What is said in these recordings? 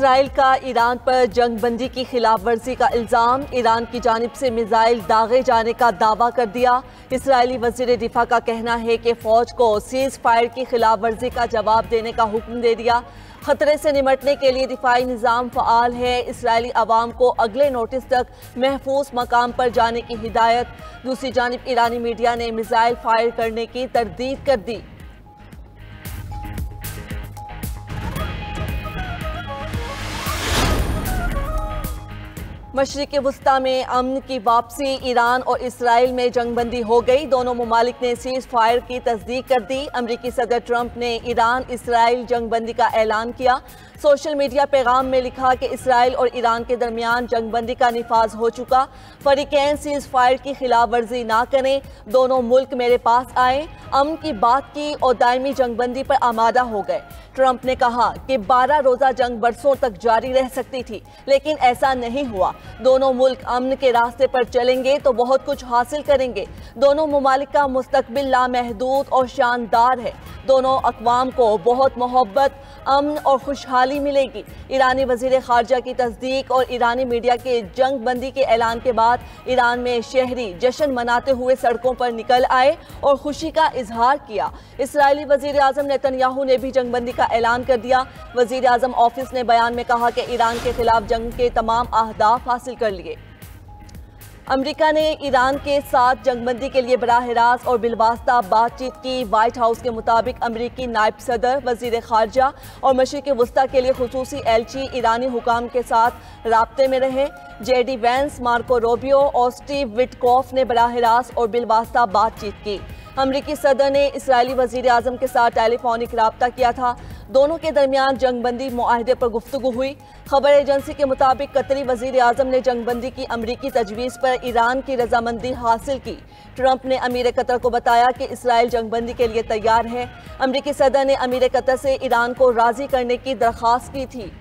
Israel का Iran पर जंगबंदी की खिलाफ वर्जी का इल्ज़ाम। ईरान की जानिब से मिसाइल दागे जाने का दावा कर दिया। इसराइली वज़ीर दिफा का कहना है कि फ़ौज को सीज़ फायर की खिलाफ वर्जी का जवाब देने का हुक्म दे दिया। खतरे से निमटने के लिए दिफाई निज़ाम फ़आल है। इसराइली अवाम को अगले नोटिस तक महफूज मकाम पर जाने की हिदायत। दूसरी जानिब ईरानी मीडिया ने मिसाइल फायर करने की तरदीद कर दी। मशरिक़ वस्ता में अमन की वापसी। ईरान और इसराइल में जंगबंदी हो गई। दोनों ममालिक ने सीज़ फायर की तस्दीक कर दी। अमरीकी सदर ट्रंप ने ईरान इसराइल जंगबंदी का ऐलान किया। सोशल मीडिया पैगाम में लिखा कि इसराइल और ईरान के दरमियान जंगबंदी का निफाज हो चुका। फरीकैन सीज़ फायर की खिलाफ वर्जी ना करें। दोनों मुल्क मेरे पास आए, अमन की बात की और दायमी जंगबंदी पर आमादा हो गए। ट्रंप ने कहा कि 12 रोज़ा जंग बरसों तक जारी रह सकती थी, लेकिन ऐसा नहीं हुआ। दोनों मुल्क अमन के रास्ते पर चलेंगे तो बहुत कुछ हासिल करेंगे। दोनों ममालिक का मुस्तकबिल लामहदूद और शानदार है। दोनों अक़वाम को बहुत मोहब्बत, अमन और खुशहाली मिलेगी। ईरानी वज़ीर ख़ारजा की तस्दीक और ईरानी मीडिया के जंगबंदी के ऐलान के बाद ईरान में शहरी जश्न मनाते हुए सड़कों पर निकल आए और खुशी का इजहार किया। इसराइली वज़ीर आज़म नेतन्याहू ने भी जंगबंदी का ऐलान कर दिया। वज़ीर आज़म ऑफिस ने बयान में कहा कि ईरान के खिलाफ जंग के तमाम अहदाफ हासिल कर लिए। अमेरिका ने ईरान के साथ जंगबंदी के लिए बराह रास्त और बिलवास्ता बातचीत की। व्हाइट हाउस के मुताबिक अमेरिकी नायब सदर, वज़ीर ख़ारजा और मशरिक़ वस्ता के लिए खुसूसी एलची ईरानी हुकाम के साथ राब्ते में रहे। JD वैंस, मार्को रूबियो और स्टीव विटकॉफ ने बराह रास्त और बिलवास्ता बातचीत की। अमरीकी सदर ने इसराइली वज़ीर आज़म के साथ टेलीफोनिक राब्ता किया था। दोनों के दरमियान जंगबंदी मुआहदे पर गुफ्तगू हुई। खबर एजेंसी के मुताबिक कतरी वज़ीर आज़म ने जंगबंदी की अमरीकी तजवीज़ पर ईरान की रजामंदी हासिल की। ट्रंप ने अमीर कतर को बताया कि इसराइल जंगबंदी के लिए तैयार है। अमरीकी सदर ने अमीर कतर से ईरान को राज़ी करने की दरख्वास्त की थी।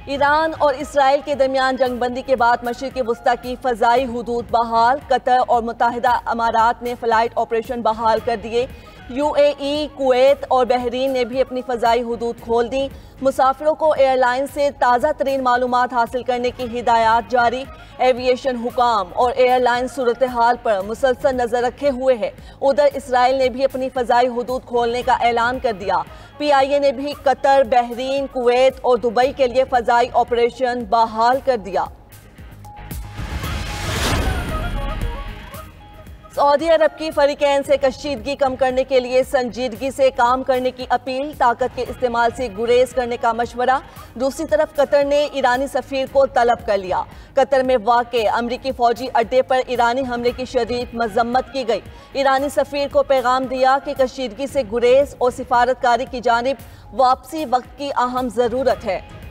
ईरान और इसराइल के दरमियान जंगबंदी के बाद मशरिक़ वस्ता की फ़ज़ाई हुदूद बहाल। कतर और मुत्तहिदा अमारात ने फ़्लाइट ऑपरेशन बहाल कर दिए। UAE, कुवैत और बहरीन ने भी अपनी फ़ज़ाई हुदूद खोल दी। मुसाफिरों को एयरलाइन से ताज़ा तरीन मालूमात हासिल करने की हिदायत जारी। एविएशन हुकाम और एयरलाइन सूरत हाल पर मुसलसल नज़र रखे हुए है। उधर इसराइल ने भी अपनी फ़ज़ाई हुदूद खोलने का ऐलान कर दिया। PIA ने भी कतर, बहरीन, कुवैत और दुबई के लिए फ़ज़ाई ऑपरेशन बहाल कर दिया। सऊदी अरब की फरीकैन से कशीदगी कम करने के लिए संजीदगी से काम करने की अपील। ताकत के इस्तेमाल से गुरेज करने का मशवरा। दूसरी तरफ कतर ने ईरानी सफ़ीर को तलब कर लिया। कतर में वाक़े अमरीकी फ़ौजी अड्डे पर ईरानी हमले की शदीद मजम्मत की गई। ईरानी सफ़ीर को पैगाम दिया कि कशीदगी से गुरेज और सिफारतकारी की जानिब वापसी वक्त की अहम ज़रूरत है।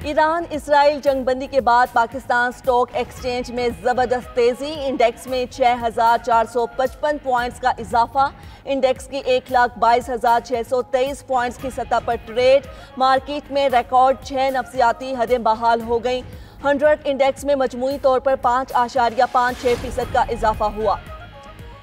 ईरान इसराइल जंगबंदी के बाद पाकिस्तान स्टॉक एक्सचेंज में ज़बरदस्त तेज़ी। इंडेक्स में 6,455 पॉइंट्स का इजाफा। इंडेक्स की 1,22,623 पॉइंट्स की सतह पर ट्रेड। मार्केट में रिकॉर्ड 6 नफ्सियाती हदें बहाल हो गईं। 100 इंडेक्स में मजमूई तौर पर 5.56% का इजाफा हुआ।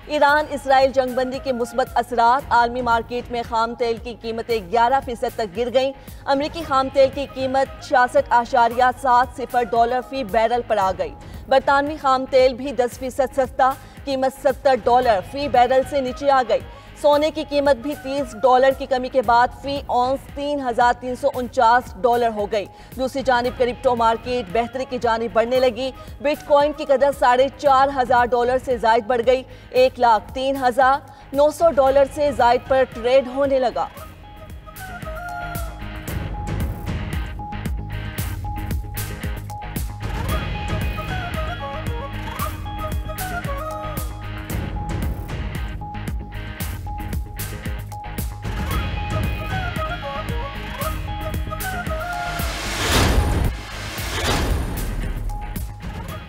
ईरान इसराइल जंगबंदी के मुस्बत असरात। आलमी मार्केट में खाम तेल की कीमतें 11% तक गिर गईं। अमरीकी खाम तेल की कीमत 66.70 डॉलर फी बैरल पर आ गई। बरतानवी खाम तेल भी 10% सस्ता, कीमत $70 फी बैरल से नीचे आ गई। सोने की कीमत भी $30 की कमी के बाद फी औंस $3,349 हो गई। दूसरी जानिब क्रिप्टो मार्केट बेहतरी की जानिब बढ़ने लगी। बिटकॉइन की कदर $4,500 से जायद बढ़ गई। $1,03,900 से जायद पर ट्रेड होने लगा।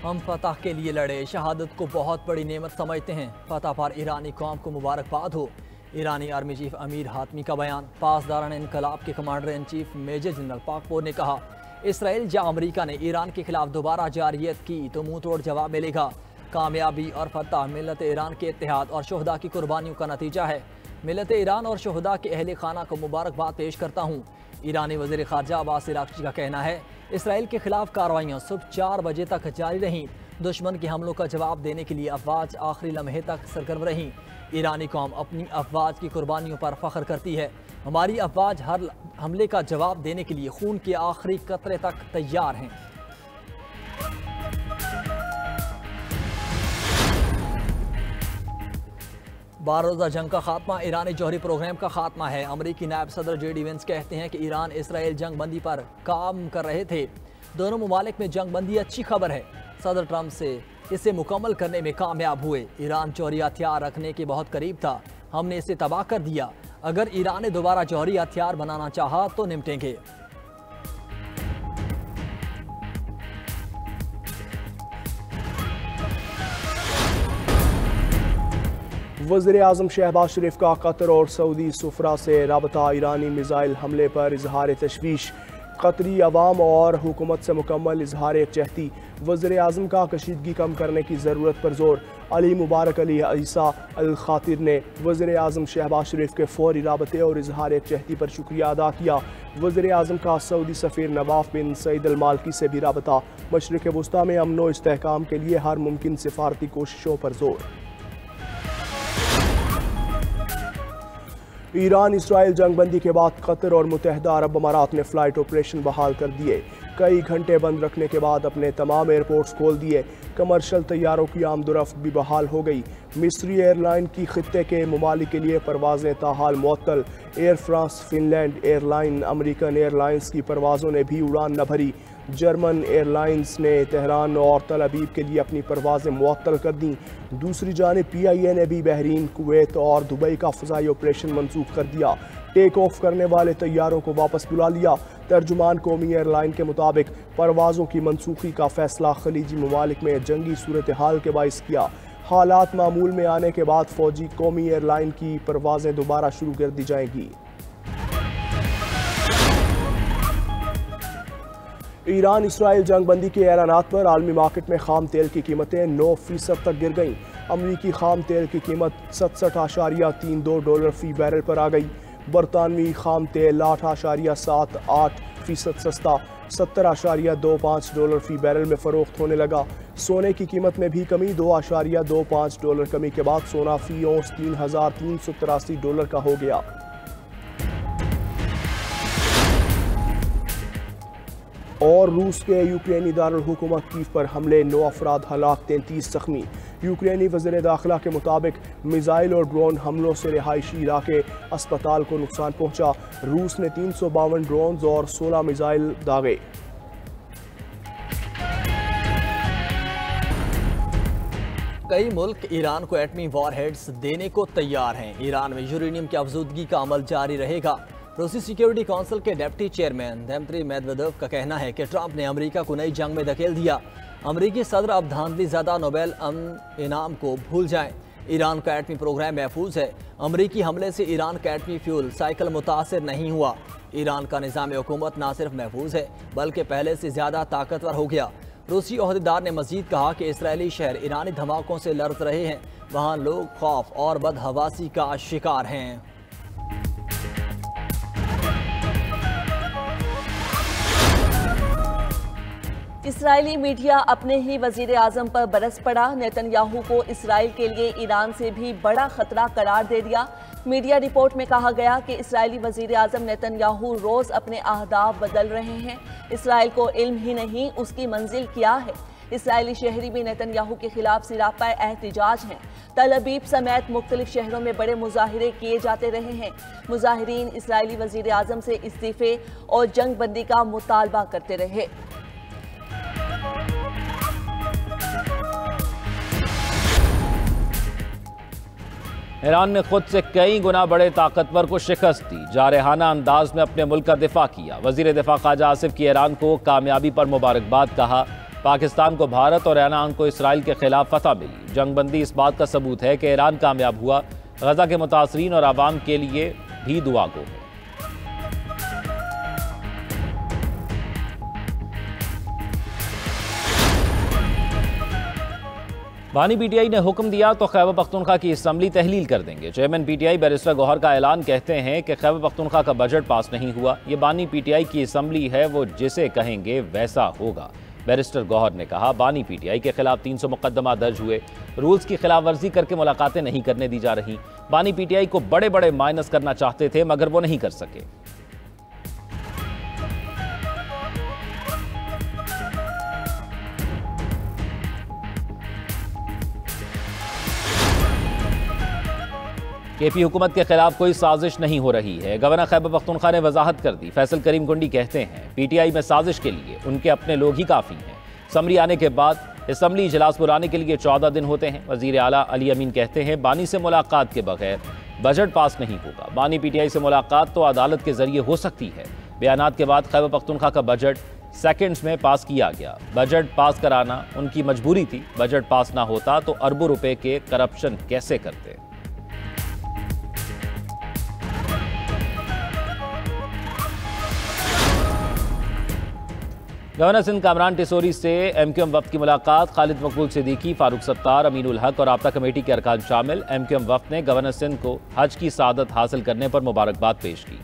हम फतह के लिए लड़े, शहादत को बहुत बड़ी नेमत समझते हैं। फतह पर ईरानी कौम को मुबारकबाद हो। ईरानी आर्मी चीफ अमीर हातमी का बयान। पासदारान इनकलाब के commander in chief major general Pakpour ने कहा, इसराइल या अमरीका ने ईरान के खिलाफ दोबारा जारियत की तो मुंह तोड़ जवाब मिलेगा। कामयाबी और फतह मिल्लत ईरान के इत्तेहाद और शुहदा की कुर्बानियों का नतीजा है। मिल्लत ईरान और शुहदा के अहले खाना को मुबारकबाद पेश करता हूँ। ईरानी वज़ीर ख़ारजा अब्बास इराक़ची का कहना है, इसराइल के खिलाफ कार्रवाइयाँ सुबह 4 बजे तक जारी रहीं। दुश्मन के हमलों का जवाब देने के लिए अफवाज आखिरी लम्हे तक सरगर्म रहीं। ईरानी कौम अपनी अफवाज की कुर्बानियों पर फ़ख्र करती है। हमारी अफवाज हर हमले का जवाब देने के लिए खून के आखिरी कतरे तक तैयार हैं। बारोज़ा जंग का खात्मा ईरानी जौहरी प्रोग्राम का खात्मा है। अमरीकी नायब सदर JD वेंस कहते हैं कि ईरान इसराइल जंग बंदी पर काम कर रहे थे। दोनों ममालिक में जंग बंदी अच्छी खबर है। सदर ट्रंप से इसे मुकम्मल करने में कामयाब हुए। ईरान जौहरी हथियार रखने के बहुत करीब था, हमने इसे तबाह कर दिया। अगर ईरान ने दोबारा जौहरी हथियार बनाना चाहा तो निपटेंगे। वज़ीर आज़म शहबाज शरीफ का कतर और सऊदी सुफरा से राबता। ईरानी मिसाइल हमले पर इजहार तशवीश। कतरी अवाम और हुकूमत से मुकम्मल इजहार यकजहती। वज़ीर आज़म का कशीदगी कम करने की ज़रूरत पर जोर। अली मुबारक अली ईसा अल खातिर ने वज़ीर आज़म शहबाज शरीफ के फौरी राबते और इजहार यकजहती पर शुक्रिया अदा किया। वज़ीर आज़म का सऊदी सफ़ीर नवाफ बिन सईद अल मालकी से भी राबता। मशरिक़ वस्ता में अमन व इस्तेहकाम के लिए हर मुमकिन सिफारती कोशिशों पर जोर। ईरान इसराइल जंगबंदी के बाद कतर और मुत्तहदा अरब अमारात ने फ़्लाइट ऑपरेशन बहाल कर दिए। कई घंटे बंद रखने के बाद अपने तमाम एयरपोर्ट्स खोल दिए। कमर्शल तैयारों की आमदोरफ्त भी बहाल हो गई। मिस्री एयरलाइन की खित्ते के ममालिक के लिए परवाज़ें ताहाल मुअत्तल। Air France, Finland airline, American airlines की परवाज़ों ने भी उड़ान न भरी। जर्मन एयरलाइंस ने तेहरान और तल अबीब के लिए अपनी परवाज़ें मुअत्तल कर दी। दूसरी जानिब PIA ने भी बहरीन, कुवैत और दुबई का फ़ज़ाई ऑपरेशन मनसूख कर दिया। टेक ऑफ करने वाले तैयारों को वापस बुला लिया। तर्जुमान कौमी एयरलाइन के मुताबिक परवाज़ों की मनसूखी का फ़ैसला खलीजी ममालिक में जंगी सूरत हाल के बाइस किया। हालात मामूल में आने के बाद फ़ौजी कौमी एयरलाइन की परवाज़ें दोबारा शुरू कर दी जाएंगी। ईरान इसराइल जंगबंदी के ऐलानात पर आलमी मार्केट में खाम तेल की कीमतें 9% तक गिर गईं। अमरीकी खाम तेल की कीमत $67.32 फ़ी बैरल पर आ गई। बरतानवी खाम तेल 8.78% सस्ता $70.25 फ़ी बैरल में फ़रोख्त होने लगा। सोने की कीमत में भी कमी, $2.25 कमी के बाद सोना फ़ी औंस $3,383 का हो गया। और रूस के यूक्रेनी दारुल हुकूमत कीव पर हमले, 9 अफराद हलाक, 33 जख्मी। यूक्रेनी वज़ीर दाखिला के मुताबिक मिसाइल और ड्रोन हमलों से रिहायशी इलाके अस्पताल को नुकसान पहुंचा। रूस ने 352 ड्रोन और 16 मिसाइल दागे। कई मुल्क ईरान को एटमी वॉरहेड्स देने को तैयार हैं। ईरान में यूरेनियम की अफजूदगी का अमल जारी रहेगा। रूसी सिक्योरिटी काउंसिल के डिप्टी चेयरमैन दिमित्री मेदवेदेव का कहना है कि ट्रंप ने अमेरिका को नई जंग में धकेल दिया। अमेरिकी सदर अब धांधली ज़्यादा नोबेल अमन इनाम को भूल जाएं। ईरान का एटमी प्रोग्राम महफूज है। अमेरिकी हमले से ईरान का एटमी फ्यूल साइकिल मुतासर नहीं हुआ। ईरान का निज़ाम हुकूमत न सिर्फ महफूज है बल्कि पहले से ज़्यादा ताकतवर हो गया। रूसी ओहदेदार ने मजीद कहा कि इसराइली शहर ईरानी धमाकों से लर्ज रहे हैं। वहाँ लोग खौफ और बदहवासी का शिकार हैं। इसराइली मीडिया अपने ही वजीर आजम पर बरस पड़ा। नेतन्याहू को इसराइल के लिए ईरान से भी बड़ा खतरा करार दे दिया। मीडिया रिपोर्ट में कहा गया कि इसराइली वजीर आजम नेतन्याहू रोज अपने अहदाफ बदल रहे हैं। इसराइल को इल्म ही नहीं उसकी मंजिल क्या है। इसराइली शहरी भी नेतन्याहू के खिलाफ सिरापा एहतिजाज हैं। तल अबीब समेत मुख्तलिफ शहरों में बड़े मुजाहिरे किए जाते रहे हैं। मुजाहिरीन इसराइली वजीर आजम से इस्तीफे और जंग बंदी का मुतालबा करते रहे। ईरान ने खुद से कई गुना बड़े ताकतवर को शिकस्त दी, जारहाना अंदाज में अपने मुल्क का दिफा किया। वजीर दिफा ख्वाजा आसिफ की ईरान को कामयाबी पर मुबारकबाद कहा। पाकिस्तान को भारत और ईरान को इसराइल के खिलाफ फतह मिली। जंगबंदी इस बात का सबूत है कि ईरान कामयाब हुआ। गजा के मुतासरीन और आवाम के लिए भी दुआ गो है। बानी पीटीआई ने हुक्म दिया तो खैबर पख्तूनख्वा की असम्बली तहलील कर देंगे। चेयरमैन पीटीआई बैरिस्टर गौहर का ऐलान, कहते हैं कि खैबर पख्तूनख्वा का बजट पास नहीं हुआ, ये बानी पीटीआई की असम्बली है, वो जिसे कहेंगे वैसा होगा। बैरिस्टर गौहर ने कहा, बानी पीटीआई के खिलाफ 300 मुकदमा दर्ज हुए, रूल्स की खिलाफ वर्जी करके मुलाकातें नहीं करने दी जा रही। बानी पीटीआई को बड़े बड़े माइनस करना चाहते थे मगर वो नहीं कर सके। केपी हुकूमत के खिलाफ कोई साजिश नहीं हो रही है, गवर्नर खैबर पख्तूनख्वा ने वजाहत कर दी। फैसल करीम गुंडी कहते हैं, पीटीआई में साजिश के लिए उनके अपने लोग ही काफ़ी हैं। समरी आने के बाद असम्बली इजलास बुलाने के लिए 14 दिन होते हैं। वजीर आला अली अमीन कहते हैं, बानी से मुलाकात के बगैर बजट पास नहीं होगा। बानी पीटीआई से मुलाकात तो अदालत के जरिए हो सकती है। बयानात के बाद खैबर पख्तूनख्वा का बजट सेकंड्स में पास किया गया। बजट पास कराना उनकी मजबूरी थी, बजट पास ना होता तो अरबों रुपए के करप्शन कैसे करते। गवर्नर सिंध कामरान टिसोरी से एमक्यूएम वफ्द की मुलाकात। खालिद मकबूल सिद्दीकी, फारूक सत्तार, अमीनुल हक और राब्ता कमेटी के अरकान शामिल। एमक्यूएम वफ्द ने गवर्नर सिंध को हज की सादत हासिल करने पर मुबारकबाद पेश की।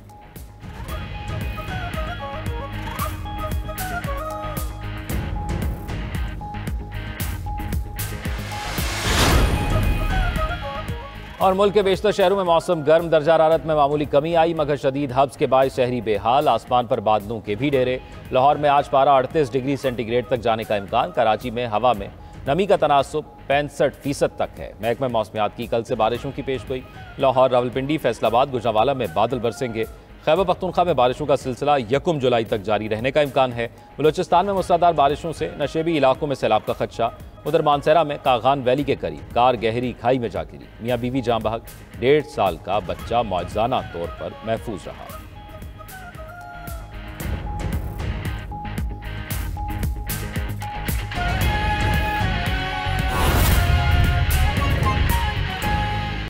और मुल्क के बेशतर शहरों में मौसम गर्म, दर्जा हरारत में मामूली कमी आई मगर शदीद हब्स के बायस शहरी बेहाल। आसमान पर बादलों के भी डेरे। लाहौर में आज पारा 38 डिग्री सेंटीग्रेड तक जाने का इम्कान। कराची में हवा में नमी का तनासुब 65% तक है। महकमा मौसमियात की कल से बारिशों की पेशगोई। लाहौर, रावलपिंडी, फैसलाबाद, गुजरांवाला में बादल बरसेंगे। खैबर पख्तूनख्वा में बारिशों का सिलसिला 1 जुलाई तक जारी रहने का इम्कान है। बलूचिस्तान में मूसलाधार बारिशों से नशेबी इलाकों में सैलाब का खदशा। उधर मानसरा में कागान वैली के करीब कार गहरी खाई में जा गिरी। मियाँ बीवी जाँ बहक, 1.5 साल का बच्चा मौजज़ाना तौर पर महफूज रहा।